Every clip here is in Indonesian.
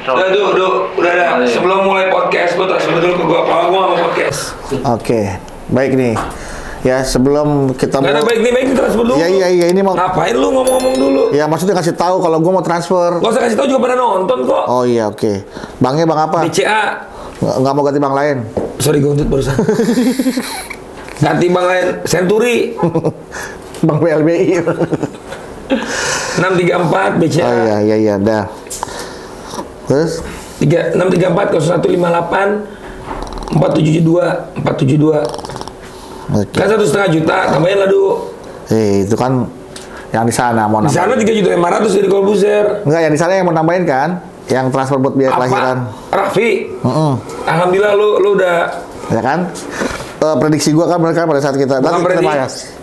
Udah dah. Sebelum mulai podcast, gue transfer dulu ke gue. Kalau gue nggak mau podcast. Oke, baik nih. Ya sebelum kita Nggak ada baik nih transfer dulu. Iya ini mau. Ngapain lu ngomong-ngomong dulu? Ya maksudnya kasih tahu kalau gue mau transfer. Gak usah kasih tahu juga pada nonton kok. Oh iya oke. Bangnya bang apa? BCA. Nggak mau ganti bang lain. Sorry gue barusan. Ganti bang lain. Century. Bang BLBI. 634 BCA. Oh iya dah. Terus 634 0158 472. oke. Kan 1,5 juta, tambahin lah dulu. Itu kan yang di sana mau Di sana 3.500.000 dari Corbuzier. Enggak, yang di sana yang mau nambahin kan? Yang transfer buat biaya kelahiran. Raffi. Alhamdulillah lu udah. Ya kan? Prediksi gua kan mereka pada saat kita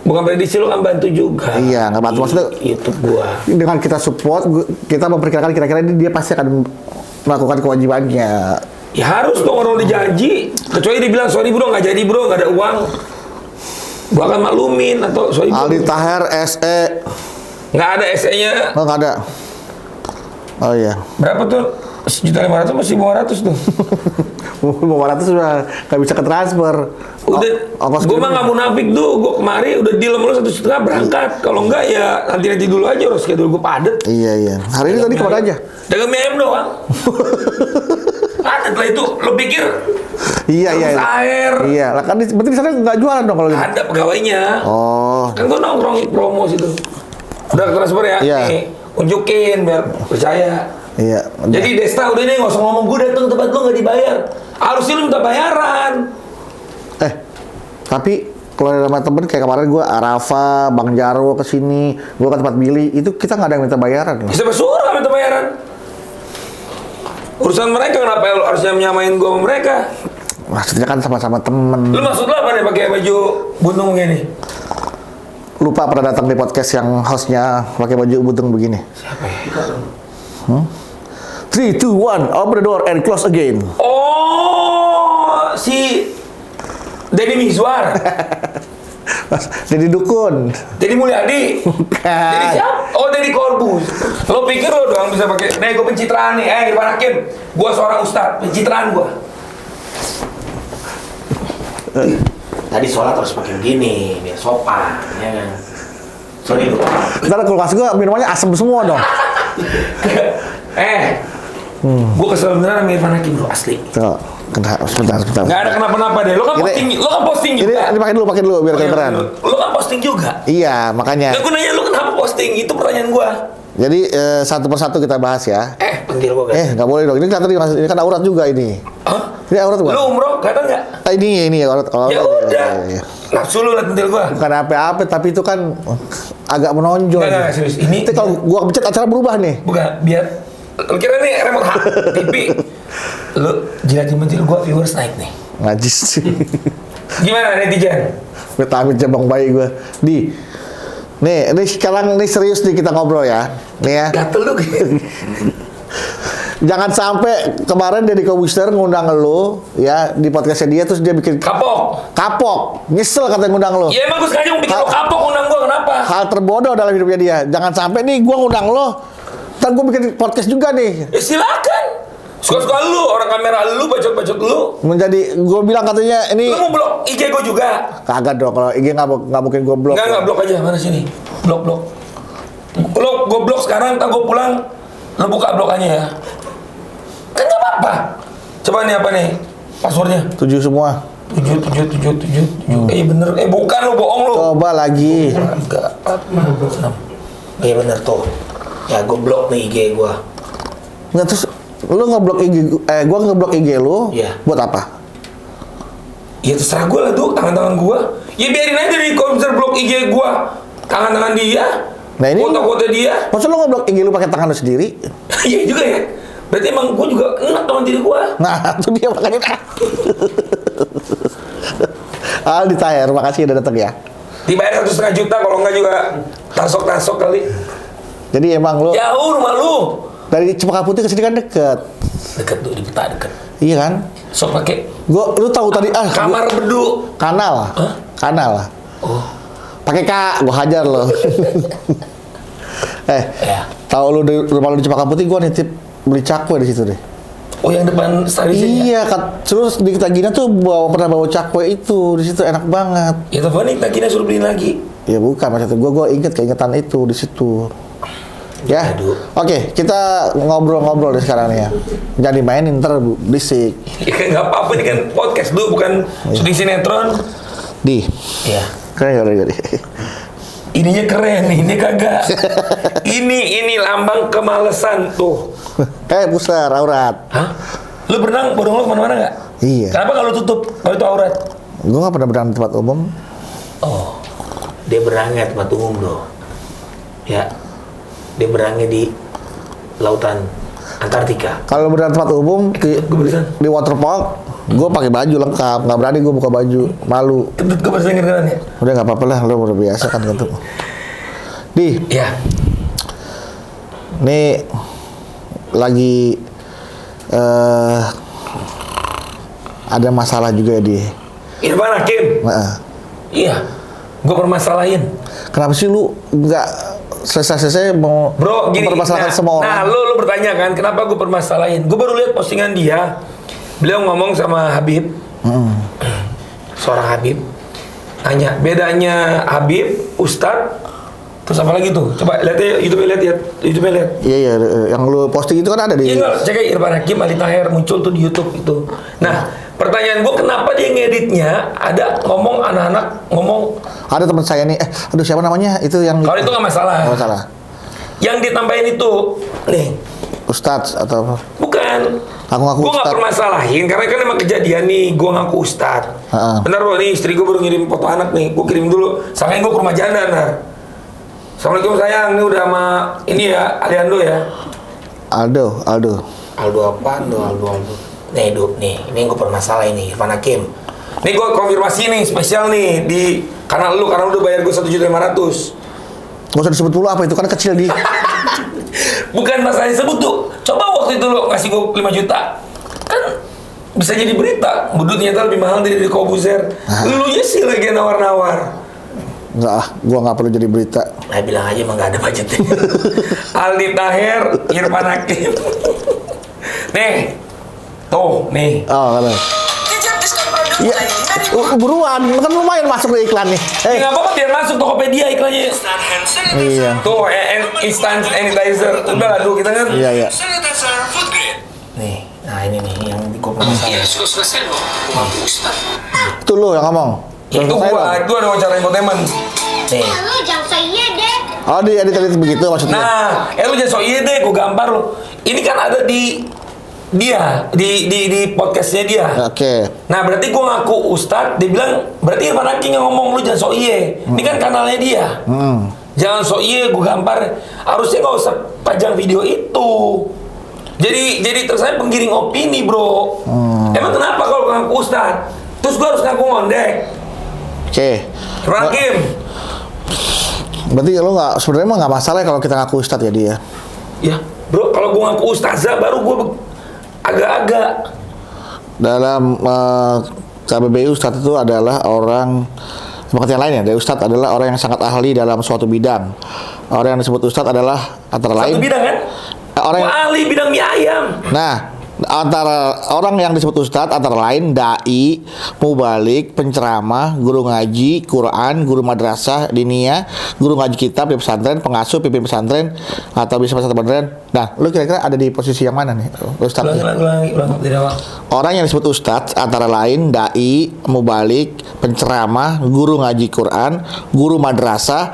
bukan prediksi, lu kan bantu juga. Iya, nggak bantu maksudnya. YouTube gua. Dengan kita support, kita memperkirakan kira-kira dia pasti akan melakukan kewajibannya. Ya harus dong, orang udah janji. Kecuali dia bilang sorry bro, nggak jadi bro, nggak ada uang. Gua akan maklumin atau sorry bro. Aldi Taher SE. Nggak ada SE-nya. Oh nggak ada. Oh iya. Berapa tuh? 1.500.000 masih 500 tuh. 500 sudah nggak bisa ke transfer. Udah, gue mah nggak munafik tuh. Gue kemarin udah deal sama lu 1,5 berangkat. Kalau enggak ya nanti dulu aja, harus schedule gue padet. Iya. Hari ini tadi kemana aja? Dagang mie ayam doang. Padet lah itu. Lo pikir? Iya. Air. Iya, lah kan berarti di sana nggak jualan dong kalau gitu. Ada pegawainya. Oh. Kan gue nongkrong promo situ. Udah transfer ya? Iya. Nih, unjukin biar percaya. Iya. Jadi Desta udah nih nggak usah ngomong gue datang tempat lu nggak dibayar. Harusnya lu minta bayaran. Tapi kalau ada sama temen kayak kemarin gue Arafa, Bang Jarwo kesini, gue ke tempat Billy, itu kita nggak ada yang minta bayaran. Siapa suruh nggak minta bayaran? Urusan mereka, kenapa lu harusnya menyamain gue sama mereka? Maksudnya kan sama-sama temen. Lu maksud lu apa nih pakai baju buntung begini? Lupa pernah datang di podcast yang hostnya pakai baju buntung begini. Siapa ya? 3, 2, 1, open the door and close again. Oh, si Deddy Mizwar. Jadi dukun. Deddy Mulyadi. Bukan. Deddy siapa? Oh, Deddy Korbus. Lo pikir lo doang bisa pakai? Nih, gue pencitraan nih. Irfan Hakim. Gue seorang ustadz. Pencitraan gue. Tadi sholat harus pakai begini, biar sopan, ya kan? Sorry lu. Ntar kulkas gue minumannya asem semua dong. Gue kesel beneran sama Irfan Hakim bro, asli. Tuh, sebentar. Gak ada kenapa-napa deh. Lo kan posting juga. Ini pakai dulu biar keren. Lo kan posting juga. Iya, makanya. Gak, gue nanya lo kenapa posting? Itu pertanyaan gue. Jadi satu persatu kita bahas ya. Pentil gue kan. Nggak boleh dong. Ini kan aurat juga ini. Hah? Ini aurat gua. Lu umroh, kelihatan nggak? Ini aurat. Ya udah. Iya. Nafsu lu liat pentil gua. Bukan apa-apa, tapi itu kan agak menonjol. Enggak, serius. Ini kalau gua pencet acara berubah nih. Bukan, biar lu kira nih remote TV. Lu jilatin pentil gua, viewers naik nih. Najis sih. Gimana netizen? Amit jambang bayi gua. Nih sekarang nih serius nih kita ngobrol ya. Nih ya. Gatel lu gitu. Jangan sampai kemarin Deddy Kobuster ngundang lu ya di podcastnya dia terus dia bikin kapok. Nyesel katanya ngundang lu. Ya emang gue sengaja mau bikin lo kapok ngundang gue, kenapa? Hal terbodoh dalam hidupnya dia. Jangan sampai nih gua ngundang lo, ntar gua bikin podcast juga nih. Ya silakan. Suka-suka lu, orang kamera lu, bacot-bacot lu. Menjadi gua bilang katanya ini. Lu mau blok IG gue juga? Kagak dong, kalau IG nggak mungkin gua blok. Enggak blok aja, mana sini? Blok. Lo gue blok sekarang, ntar gue pulang, lo buka blokannya ya. Kan nggak apa-apa. Coba nih apa nih passwordnya? 7 semua. 7. Iya bener. Bukan lo, bohong lo. Coba lagi. 3, 4, 5, 6. Iya bener tuh. Ya gue blok nih IG gue. Nggak, terus lu ngeblok IG, gua ngeblok IG lu. Iya. Buat apa? Ya terserah gue lah tuh, tangan-tangan gue. Ya biarin aja nih kalau bisa blok IG gue, tangan-tangan dia. Nah ini foto-foto dia. Maksud lu ngeblok IG lu pakai tangan lu sendiri? Iya juga ya. Berarti emang gue juga enak sama diri gue. Nah, itu dia makanya. Aldi Taher, makasih udah datang ya. Dibayar 1,5 juta, kalau enggak juga tasok kali. Jadi emang lu jauh rumah lu. dari Cempaka Putih ke sini kan deket. Deket tuh, di peta deket. Iya kan? Sok pakai. Lu tahu tadi kamar bedu. Kanal. Hah? Kanal. Oh. Pakai K, gua hajar lo. Ya. Tahu lu di rumah lu di Cempaka Putih, gua nitip beli cakwe di situ deh. Oh, yang depan stasiunnya? Iya, terus di Tagina tuh pernah bawa cakwe itu di situ, enak banget. Ya telepon nih, Tagina suruh beliin lagi. Ya bukan, maksudnya gue keingetan itu di situ. Ya, oke, kita ngobrol-ngobrol deh sekarang nih ya. Jangan dimainin ntar berisik. Ya kan nggak apa-apa, ini kan podcast dulu, bukan syuting sinetron. Iya. Keren. Ininya keren nih, ini kagak. ini lambang kemalesan tuh. Pusar, aurat. Hah? Lu berenang, bodong lu kemana-mana nggak? Iya. Kenapa kalau tutup, kalau itu aurat? Gue nggak pernah berenang di tempat umum. Oh, dia berangnya tempat umum loh. Ya, dia berangnya di lautan Antartika. Kalau berenang tempat umum di waterpark, gue pakai baju lengkap, nggak berani gue buka baju, malu. Kentut gue pasti ngerenang ya? Udah nggak apa-apa lah, lo udah biasa kan gitu. Ya. Nih lagi ada masalah juga ya di Irfan Hakim. Iya, gue permasalahin. Kenapa sih lu nggak selesai mau mempermasalahkan semua orang? Nah, lu bertanya kan, kenapa gue permasalahin? Gue baru lihat postingan dia. Beliau ngomong sama Habib, seorang Habib, tanya bedanya Habib, Ustadz, terus apa lagi tuh? Coba lihat ya, YouTube lihat. Iya, yang lu posting itu kan ada di. Iya, cek Irfan Hakim, Ali Taher muncul tuh di YouTube itu. Nah, pertanyaan gue kenapa dia ngeditnya ada ngomong anak-anak ngomong. Ada teman saya nih, aduh siapa namanya itu yang. Kalau itu nggak masalah. Nggak masalah. Yang ditambahin itu, nih. Ustadz atau apa? Bukan. Ngaku-ngaku Gue nggak permasalahin karena kan emang kejadian nih, gue ngaku Ustadz. Benar bro, nih istri gue baru ngirim foto anak nih, gue kirim dulu. Sangkain gue ke rumah janda ntar. Assalamualaikum sayang, ini udah sama ini ya, Aliando ya. Aldo apaan tuh, Aldo. Nih, ini yang gue permasalahin nih, Irfan Hakim. Nih gue konfirmasi nih, spesial nih di karena lu udah bayar gue 1.500.000. Gak usah disebut dulu apa itu kan kecil di. Bukan masalah disebut tuh. Coba waktu itu lu ngasih gue 5 juta, kan bisa jadi berita. Budut ternyata lebih mahal dari Kobuzer. Lu nya sih lagi nawar-nawar. Enggak, gua nggak perlu jadi berita. Nah, bilang aja emang nggak ada budgetnya. Aldi Taher, Irfan Hakim. Nih, tuh, nih. Oh, kan. Ya, buruan, kan lumayan masuk ke iklan nih. Nggak apa-apa, biar masuk Tokopedia iklannya. Iya. Tuh, instant sanitizer. Udah lah, dulu kita kan. Iya. Nih, nah ini nih yang di kopi masalah. Itu lo yang ngomong. Itu ada wawancara infotainment. Nih. Lu jangan so iya deh. Oh, dia tadi begitu maksudnya. Nah, lu jangan so iya deh, gue gampar lo. Ini kan ada di dia, di podcastnya dia. Oke. Nah, berarti gue ngaku Ustadz, dia bilang, berarti Irfan Hakim yang ngomong, lu jangan so iya. Ini kan kanalnya dia. Jangan so iya, gue gampar. Harusnya gak usah pajang video itu. Jadi terus saya penggiring opini, bro. Emang kenapa kalau ngaku Ustadz? Terus gue harus ngaku ngondek? Oke. Irfan Hakim. Berarti lo sebenarnya emang nggak masalah kalau kita ngaku Ustadz ya dia. Ya, bro, kalau gue ngaku Ustazah baru gue agak-agak. Dalam KBBI Ustadz itu adalah orang, seperti yang lain ya, dari Ustadz adalah orang yang sangat ahli dalam suatu bidang. Orang yang disebut Ustadz adalah antara lain. Satu bidang kan? Orang yang, ahli bidang mie ayam. Nah, antara orang yang disebut Ustadz antara lain dai, mubalik, penceramah, guru ngaji, Quran, guru madrasah, diniyah, guru ngaji kitab di pesantren, pengasuh, pimpin pesantren, atau bisa pesantren. Nah, lu kira-kira ada di posisi yang mana nih, Ustadz? Ulangi, tidak apa. Orang yang disebut Ustadz antara lain dai, mubalik, penceramah, guru ngaji Quran, guru madrasah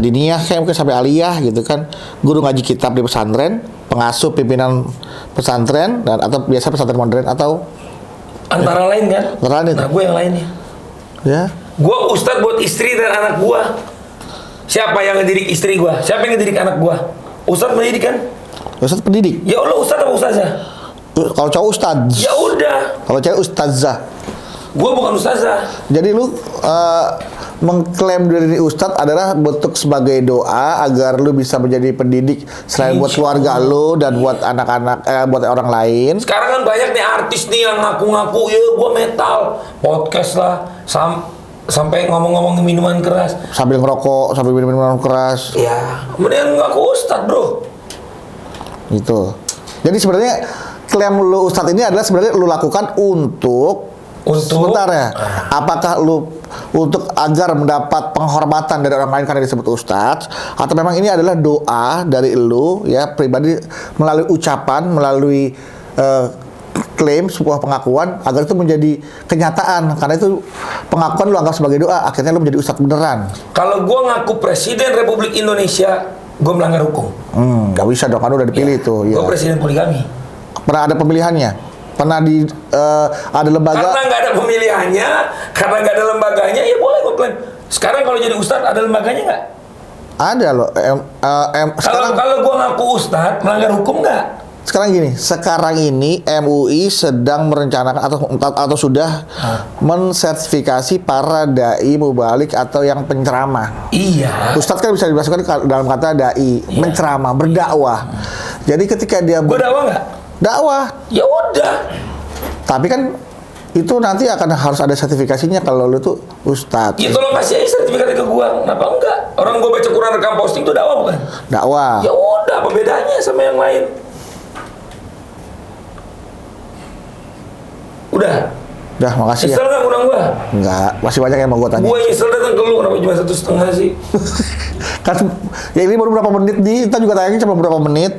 diniyah, kayak mungkin sampai aliyah gitu kan, guru ngaji kitab di pesantren, pengasuh pimpinan pesantren, dan atau biasa pesantren modern atau antara lain kan? Antara lain. Nah, gue yang lainnya. Ya. Gue Ustadz buat istri dan anak gue. Siapa yang ngedidik istri gue? Siapa yang ngedidik anak gue? Ustadz pendidik kan? Ustadz pendidik. Ya Allah, Ustadz apa Ustazah? Kalau cowok Ustadz. Ya udah. Kalau cewek Ustazah. Gue bukan Ustazah. Jadi lu mengklaim diri Ustadz adalah bentuk sebagai doa agar lu bisa menjadi pendidik selain buat keluarga lu dan buat anak-anak, buat orang lain. Sekarang kan banyak nih artis nih yang ngaku-ngaku, ya gue metal, podcast lah, sampai ngomong-ngomong minuman keras. Sambil ngerokok, sambil minum minuman keras. Ya, kemudian ngaku Ustadz bro. Gitu. Jadi sebenarnya klaim lu Ustadz ini adalah sebenarnya lu lakukan untuk sebentar ya. Apakah lu untuk agar mendapat penghormatan dari orang lain karena disebut Ustadz, atau memang ini adalah doa dari lu ya pribadi melalui ucapan, melalui klaim sebuah pengakuan agar itu menjadi kenyataan, karena itu pengakuan lu anggap sebagai doa, akhirnya lu menjadi Ustadz beneran. Kalau gua ngaku Presiden Republik Indonesia, gua melanggar hukum. Nggak bisa dong, kan udah dipilih tuh. Gua Ya. presiden poligami. Pernah ada pemilihannya? Pernah di ada lembaga? Karena nggak ada pemilihannya, karena nggak ada lembaganya, ya boleh gua klaim. Sekarang kalau jadi Ustadz ada lembaganya nggak? Ada loh. Sekarang Kalau gua ngaku Ustadz, melanggar hukum nggak? sekarang gini, sekarang ini MUI sedang merencanakan atau sudah mensertifikasi para dai mubalik atau yang penceramah. Iya. Ustadz kan bisa dimasukkan dalam kata dai, menceramah, berdakwah. Jadi ketika dia Gua dakwah nggak? dakwah, Ya udah. tapi kan itu nanti akan harus ada sertifikasinya kalau lu tuh Ustadz. Ya tolong kasih aja sertifikatnya ke gua. Kenapa enggak? Orang gua baca Quran rekam posting itu dakwah bukan? Dakwah. Ya udah, apa bedanya sama yang lain? Udah. Udah, makasih ya. Nyesel nggak undang gua? Enggak, masih banyak yang mau gue tanya. Gua nyesel datang ke lu, kenapa cuma 1,5 sih? Kan ya ini baru berapa menit kita juga tayangin cuma beberapa menit.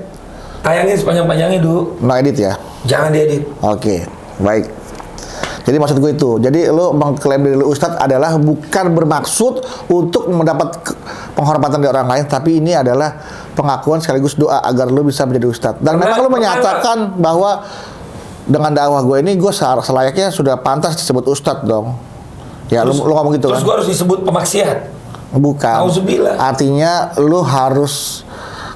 Tayangin sepanjang-panjangnya dulu. No edit ya. Jangan diedit. Oke, baik. Jadi maksud gue itu, jadi lo mengklaim diri lo Ustadz adalah bukan bermaksud untuk mendapat penghormatan dari orang lain, tapi ini adalah pengakuan sekaligus doa agar lo bisa menjadi Ustadz. Dan memang lo menyatakan bahwa dengan dakwah gue ini gue selayaknya sudah pantas disebut Ustadz dong. Ya lo ngomong gitu Terus kan? gua harus disebut pemaksiat. Bukan. Nauzubillah. Artinya lo harus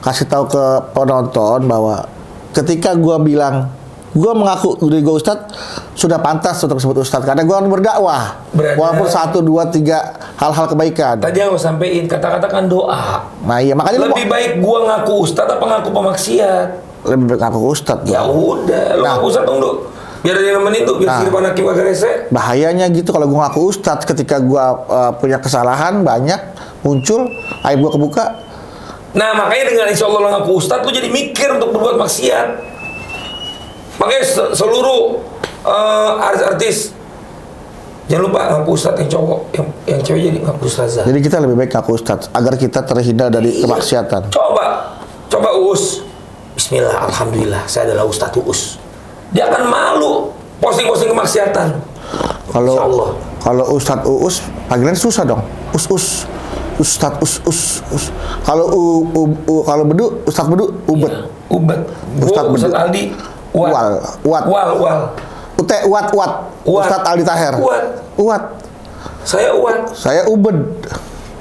kasih tahu ke penonton bahwa ketika gue bilang gue mengaku diri gue Ustadz, sudah pantas untuk disebut Ustadz karena gue akan berdakwah. Berada. Walaupun 1, 2, 3 hal-hal kebaikan. Tadi yang gua sampein, kata-kata kan doa. Nah iya makanya Lebih baik gua ngaku Ustadz apa ngaku pemaksiat? lebih baik ngaku Ustadz. Ya udah, lu Nah. ngaku Ustadz dong, Du. Biar ada yang nemenin tuh, biar Nah. si Irfan Hakim agak rese. Bahayanya gitu kalau gue ngaku Ustadz ketika gue punya kesalahan banyak muncul, aib gue kebuka. Nah, makanya dengan insya Allah lo ngaku Ustadz, lu jadi mikir untuk berbuat maksiat. Makanya seluruh artis-artis jangan lupa ngaku Ustadz yang cowok, yang cewek jadi ngaku Ustazah. Jadi kita lebih baik ngaku Ustadz agar kita terhindar dari Iya. kemaksiatan. Coba Uus. Bismillah, alhamdulillah, saya adalah Ustadz Uus. Dia akan malu posting-posting kemaksiatan. Insya Allah. Kalau Ustadz Uus panggilan susah dong. Us. Ustadz Us. Kalau kalau Bedu, Ustadz Bedu, Ubed. Iya, Ubed. Ustadz Ustadz Bedu. Aldi. Wal. Wat. Ustadz Aldi Taher. Uat. Saya Uat. Saya Ubed.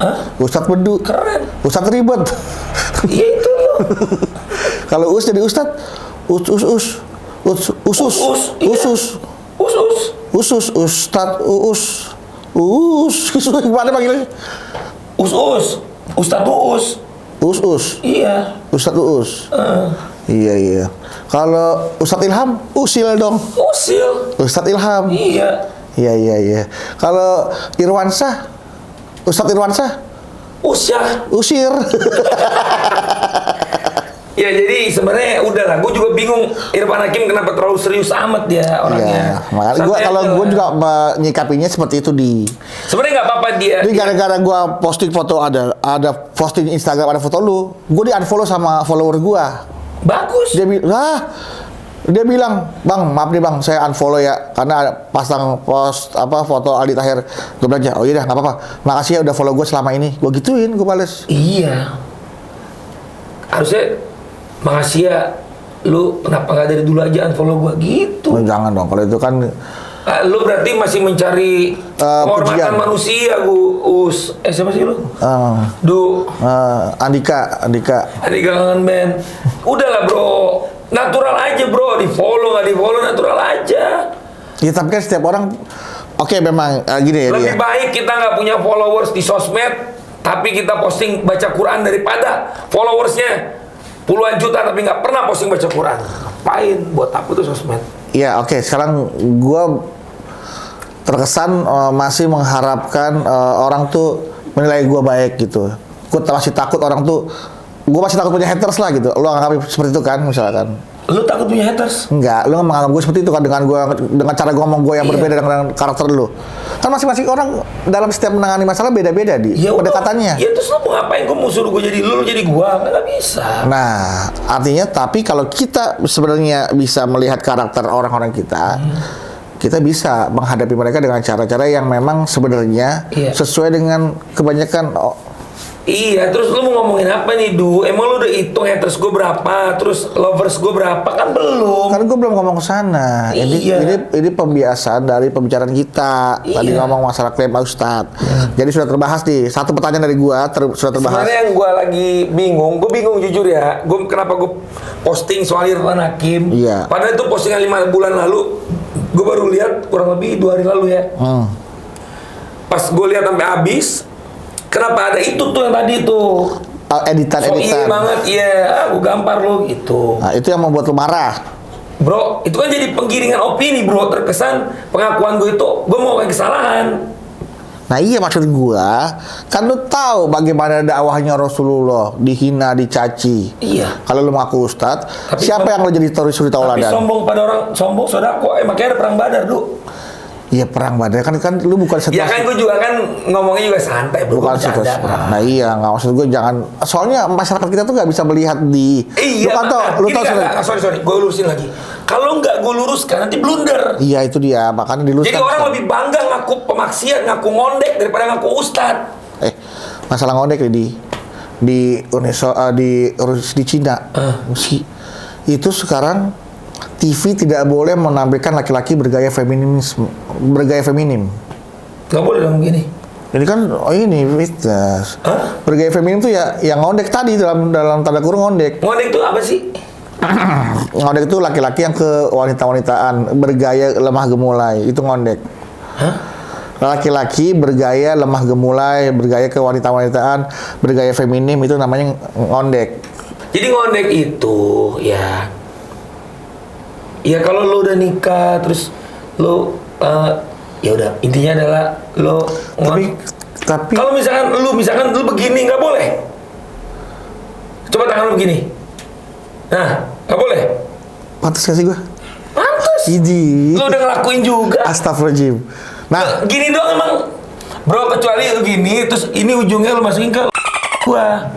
Hah? Ustadz Bedu. Keren. Ustadz Ribet. Iya itu loh. Kalau Us jadi Ustadz Usus. Iya. Ustadz gimana panggilnya? Ustadz Uus. Iya. Ustadz Uus. Iya. Kalau Ustadz Ilham, Usil dong. Usil. Ustadz Ilham. Iya. Iya. Kalau Irwansah, Ustadz Irwansah, Usyah. Usir. Ya jadi sebenarnya udah lah, gue juga bingung Irfan Hakim kenapa terlalu serius amat dia orangnya. Iya, makanya Santai kalau aja gue lah. juga menyikapinya seperti itu di. Sebenarnya nggak apa-apa dia. Jadi gara-gara gue posting foto ada posting Instagram ada foto lu, gue di unfollow sama follower gue. Bagus. Dia bilang, Bang, maaf nih Bang, saya unfollow ya karena ada pasang foto Aldi Taher. Gue bilang aja, oh iya dah, nggak apa-apa. Makasih ya udah follow gue selama ini. Gue gituin, gue bales. Iya. Harusnya makasih ya, lu kenapa nggak dari dulu aja unfollow gua gitu. Oh, jangan dong, kalau itu kan Lu berarti masih mencari penghormatan pujian. manusia, Us. Siapa sih lu? Andika. Hari kangen band. Udahlah bro, natural aja bro, di follow nggak di follow natural aja. Ya tapi kan setiap orang, oke memang gini ya dia. Lebih baik kita nggak punya followers di sosmed, tapi kita posting baca Quran daripada followersnya puluhan juta tapi nggak pernah posting baca Quran. Ngapain? Buat apa tuh sosmed? Ya oke, sekarang gue terkesan masih mengharapkan orang tuh menilai gue baik gitu. Gue masih takut orang tuh, gue masih takut punya haters lah gitu. Lo anggap seperti itu kan misalkan. Lu takut punya haters? Enggak, lu menganggap gue seperti itu kan dengan cara ngomong gue yang berbeda dengan karakter lu. Kan masing-masing orang dalam setiap menangani masalah beda-beda di pendekatannya. Ya terus lu mau ngapain? Gue mau suruh gue jadi lu jadi gua? Nggak bisa. Nah, artinya tapi kalau kita sebenarnya bisa melihat karakter orang-orang kita, kita bisa menghadapi mereka dengan cara-cara yang memang sebenarnya sesuai dengan kebanyakan. Iya, terus lu mau ngomongin apa nih, Du? Emang lu udah hitung haters gue berapa? Terus lovers gue berapa? Kan belum. Kan gue belum ngomong ke sana. Ini pembiasaan dari pembicaraan kita. Tadi ngomong masalah klaim Ustadz. Jadi sudah terbahas nih. Satu pertanyaan dari gue sudah terbahas. Sebenarnya yang gue lagi bingung, jujur ya. Kenapa gue posting soal Irfan Hakim? Iya. Padahal itu postingan 5 bulan lalu. Gue baru lihat kurang lebih 2 hari lalu ya. Pas gue lihat sampai habis. Kenapa ada itu tuh yang tadi tuh? Editan. Iya banget, gue gampar lo gitu. Nah, itu yang membuat lu marah. Bro, itu kan jadi penggiringan opini, bro. Terkesan pengakuan gue itu, gue mau kayak kesalahan. Nah iya maksud gua, kan lu tahu bagaimana dakwahnya Rasulullah, dihina, dicaci. Iya. Kalau lu ngaku ustad, siapa yang lo jadi suri tauladan? Tapi sombong pada orang, sombong sodako. Makanya ada perang Badar, Du. Iya perang Badar kan lu bukan situasi. Ya kan gue juga kan ngomongnya juga santai, bro. Bukan situasi perang. Nah iya, nggak maksud gue jangan. Soalnya masyarakat kita tuh nggak bisa melihat di. Iya. Lu tau sorry, gue lurusin lagi. Kalau nggak gue luruskan nanti blunder. Iya itu dia, makanya diluruskan. Jadi orang lebih bangga ngaku pemaksiat, ngaku ngondek daripada ngaku ustad. Masalah ngondek di Cina, itu sekarang TV tidak boleh menampilkan laki-laki bergaya feminim. Gak boleh dong begini. Ini kan fitness. Bergaya feminim tuh ya yang ngondek tadi dalam tanda kurung ngondek. Ngondek itu apa sih? Ngondek itu laki-laki yang ke wanita-wanitaan, bergaya lemah gemulai, itu ngondek. Laki-laki bergaya lemah gemulai, bergaya ke wanita-wanitaan, bergaya feminim, itu namanya ngondek. Jadi ngondek itu ya kalau lo udah nikah terus lo ya udah intinya adalah lo tapi kalau misalkan lo begini nggak boleh. Coba tangan lo begini. Nah, nggak boleh. Pantas gak sih gua? Pantas. Lo udah ngelakuin juga. Astagfirullahaladzim. Nah, gini doang emang. Bro, kecuali lo gini terus ini ujungnya lo masukin ke gua.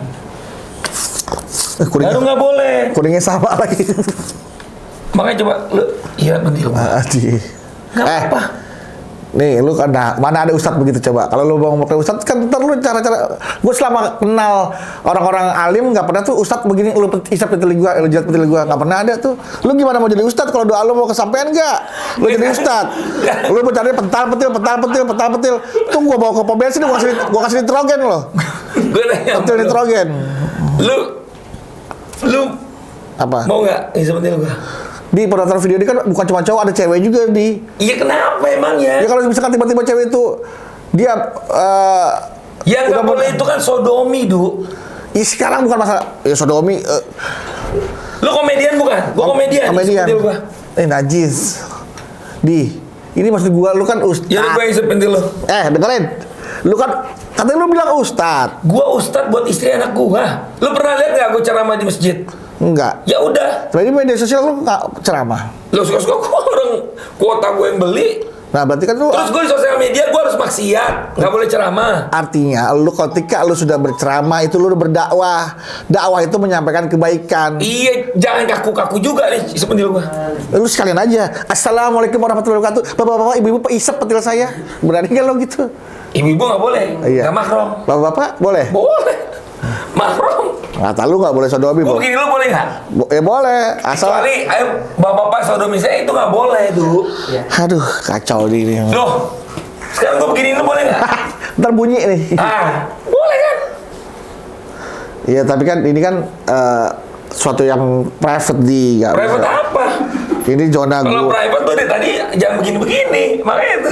Baru nggak boleh. Kuningnya sama lagi. Makanya coba lu pentil. Gak apa. Nih lu kan mana ada ustadz begitu coba. Kalau lu mau pakai ustadz kan ntar lu cara-cara. Gue selama kenal orang-orang alim nggak pernah tuh ustadz begini lu isap petili gua, lu jilat petili gua, nggak pernah ada tuh. Lu gimana mau jadi ustadz kalau doa lu mau kesampaian nggak? Lu jadi ustadz. Lu mau cari pental petil. Tuh gua bawa ke pom bensin gua kasih nitrogen lo. Gue nanya. Petil nitrogen. Lu apa? Mau nggak isap pentil gua? Di penonton video ini kan bukan cuma cowok, ada cewek juga di. Iya kenapa emangnya? Ya kalau misalkan tiba-tiba cewek itu dia yang nggak boleh itu kan sodomi, Du. Ya sekarang bukan masalah sodomi. Lu komedian bukan? Gua komedian. Najis. Ini maksud gua lu kan ustad. Ya gua isep pentil lu. Dengerin. Lu kan katanya lu bilang ustad. Gua ustad buat istri anak gua. Lu pernah lihat nggak gua ceramah di masjid? Enggak. Ya udah. Berarti media sosial lu nggak ceramah. Lu suka-suka gua orang kuota gue yang beli. Nah berarti kan lu. Terus gue di sosial media gue harus maksiat, nggak boleh ceramah. Artinya lu ketika lu sudah berceramah itu lu udah berdakwah. Dakwah itu menyampaikan kebaikan. Iya, jangan kaku-kaku juga nih isep pentil gua. Lu sekalian aja. Assalamualaikum warahmatullahi wabarakatuh. Bapak-bapak, ibu-ibu isep pentil saya. Berani kan lo gitu? Ibu-ibu nggak boleh. Iya. Nggak mahram. Bapak-bapak boleh? Boleh. Mahram. Kata lu nggak boleh sodomi, Bos. Begini lu boleh nggak? Boleh. Kecuali bapak-bapak sodomi saya itu nggak boleh, Du. Ya. Aduh, kacau ini. Loh, sekarang gua begini lu boleh nggak? Ntar bunyi nih. Boleh kan? Iya, tapi kan ini kan suatu yang private di. Private apa? Ini zona gua. Kalau private tuh tadi jangan begini-begini, makanya itu.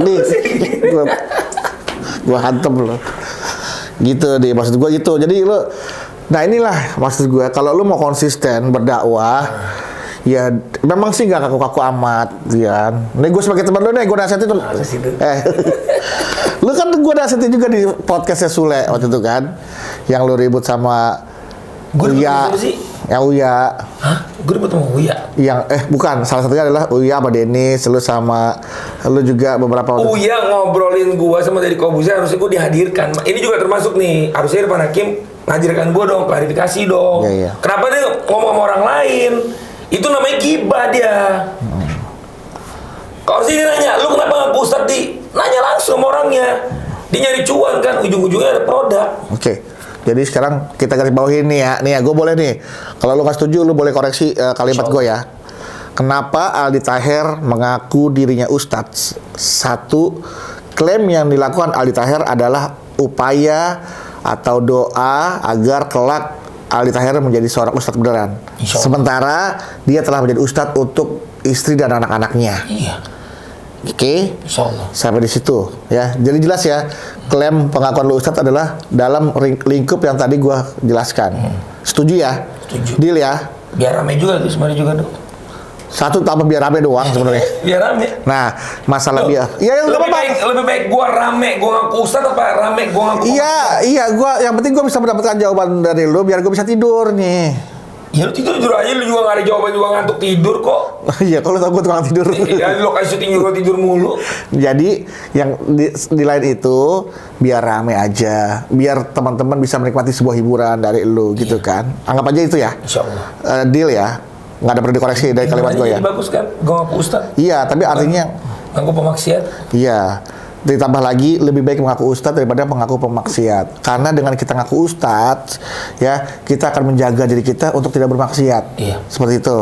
Nih, gua hantem loh. Gitu deh, maksud gue gitu. Jadi lo, nah inilah maksud gue. Kalau lo mau konsisten berdakwah, ya memang sih nggak kaku-kaku amat, ya. Nih gue sebagai teman lo nih, gue nasihatin tuh. Lo kan gue nasihatin juga di podcastnya Sule waktu itu kan, yang lo ribut sama Uya, ya Uya. Hah? Gue ribut sama Uya? Yang bukan, salah satunya adalah Uya sama Denis, lu sama lu juga beberapa Uya ngobrolin gua sama Deddy Corbuzier, harusnya gua dihadirkan. Ini juga termasuk nih, harusnya Irfan Hakim ngajarkan gua dong, klarifikasi dong. Iya. Kenapa dia ngomong sama orang lain? Itu namanya gibah dia. Kalau sini nanya, lu kenapa ngaku Ustadz di? Nanya langsung sama orangnya. Dia nyari cuan kan, ujung-ujungnya ada produk. Oke. Jadi sekarang kita garis bawahin nih ya. Nih ya, gue boleh nih. Kalau lu nggak setuju, lu boleh koreksi kalimat gue ya. Kenapa Aldi Taher mengaku dirinya Ustadz? Satu, klaim yang dilakukan Aldi Taher adalah upaya atau doa agar kelak Aldi Taher menjadi seorang Ustadz beneran. Sementara dia telah menjadi Ustadz untuk istri dan anak-anaknya. Iya. Oke, Insyaallah. sampai di situ ya. Jadi jelas ya, klaim pengakuan lu Ustadz adalah dalam lingkup yang tadi gua jelaskan. Setuju ya? Setuju. Deal ya? Biar rame juga tuh sebenarnya juga dong. Satu tambah biar rame doang sebenarnya. Biar rame. Nah, masalah biar. Iya, lebih baik gua rame, gua ngaku Ustadz apa rame gua ngaku? Iya, gua yang penting gua bisa mendapatkan jawaban dari lu biar gua bisa tidur nih. Ya lu tidur aja, lu juga gak ada jawaban, juga ngantuk tidur kok. Iya, kalau tau gua tukang tidur. Ya lu kasih syuting juga tidur mulu. Jadi yang di lain itu biar rame aja, biar teman-teman bisa menikmati sebuah hiburan dari lu gitu kan. Anggap aja itu ya. Insyaallah. Deal ya. Nggak ada perlu dikoreksi dari kalimat gue ya. Bagus kan? Gue ngaku Ustadz. Iya, tapi artinya ngaku pemaksiat. Iya. Ditambah lagi lebih baik mengaku Ustadz daripada mengaku pemaksiat. Karena dengan kita ngaku Ustadz, ya kita akan menjaga diri kita untuk tidak bermaksiat. Iya. Seperti itu.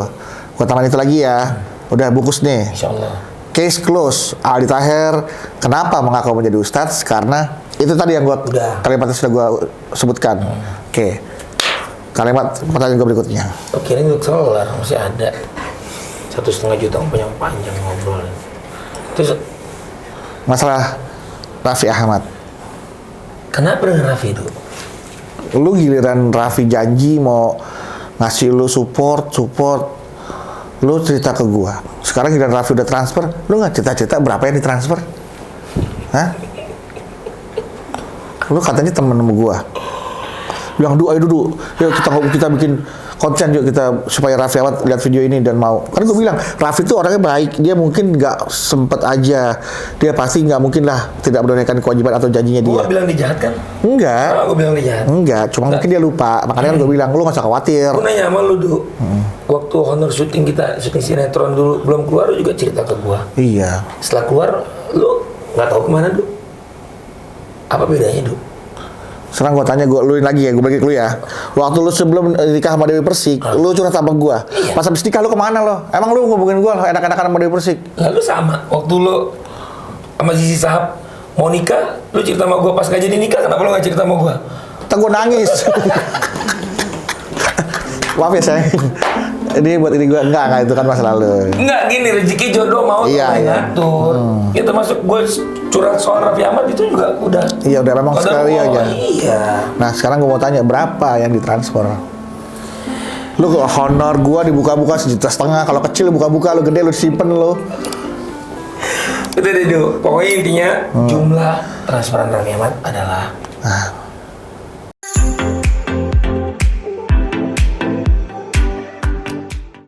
Gue tambahin itu lagi ya. Udah bungkus nih. Insyaallah. Case close. Aldi Taher kenapa mengaku menjadi Ustadz? Karena itu tadi yang kalimatnya sudah gue sebutkan. Oke. Kalimat pertanyaan gue berikutnya. Oke, ini untuk kelar masih ada 1,5 juta panjang ngobrol. Terus masalah Raffi Ahmad. Kenapa dengan Raffi itu? Lu giliran Raffi janji mau ngasih lu support, lu cerita ke gua. Sekarang giliran Raffi udah transfer, lu nggak cerita berapa yang ditransfer? Hah? Lu katanya temen sama gua. Bilang, ayo duduk, yuk kita bikin konten yuk kita supaya Raffi Ahmad lihat video ini dan mau. Kan gue bilang Raffi itu orangnya baik, dia mungkin nggak sempet aja, dia pasti nggak mungkin lah tidak menunaikan kewajiban atau janjinya dia. Gue bilang dia jahat kan? Enggak. Gue bilang dia jahat. Enggak, cuma mungkin dia lupa. Makanya kan gue bilang lu nggak usah khawatir. Gue nanya sama lu dulu. Waktu honor syuting sinetron dulu belum keluar, lu juga cerita ke gue. Iya. Setelah keluar, lu nggak tahu kemana dulu. Apa bedanya dulu? Sekarang gue tanya, lu lagi ya, gue bagi lu ya. Waktu lu sebelum nikah sama Dewi Persik, lu curhat sama gue. Iya. Pas habis nikah lu kemana lo? Emang lu ngubungin gue enak-enakan sama Dewi Persik? Lalu sama, waktu lu sama Zizi Sahab mau nikah, lu cerita sama gue pas gak jadi nikah, kenapa lu gak cerita sama gue? Ntar gue nangis. Maaf ya sayang. Ini buat ini gue enggak itu kan masa lalu. Enggak gini, rezeki jodoh mau iya. ngatur. Ya termasuk gue curhat soal Raffi Ahmad itu juga udah. Iya udah memang sekali aja. Iya. Nah sekarang gue mau tanya berapa yang ditransfer? Lu honor gue dibuka-buka 1,5 juta. Kalau kecil buka-buka, lu gede lu simpen lu. Udah deh, pokoknya intinya jumlah transferan Raffi Ahmad adalah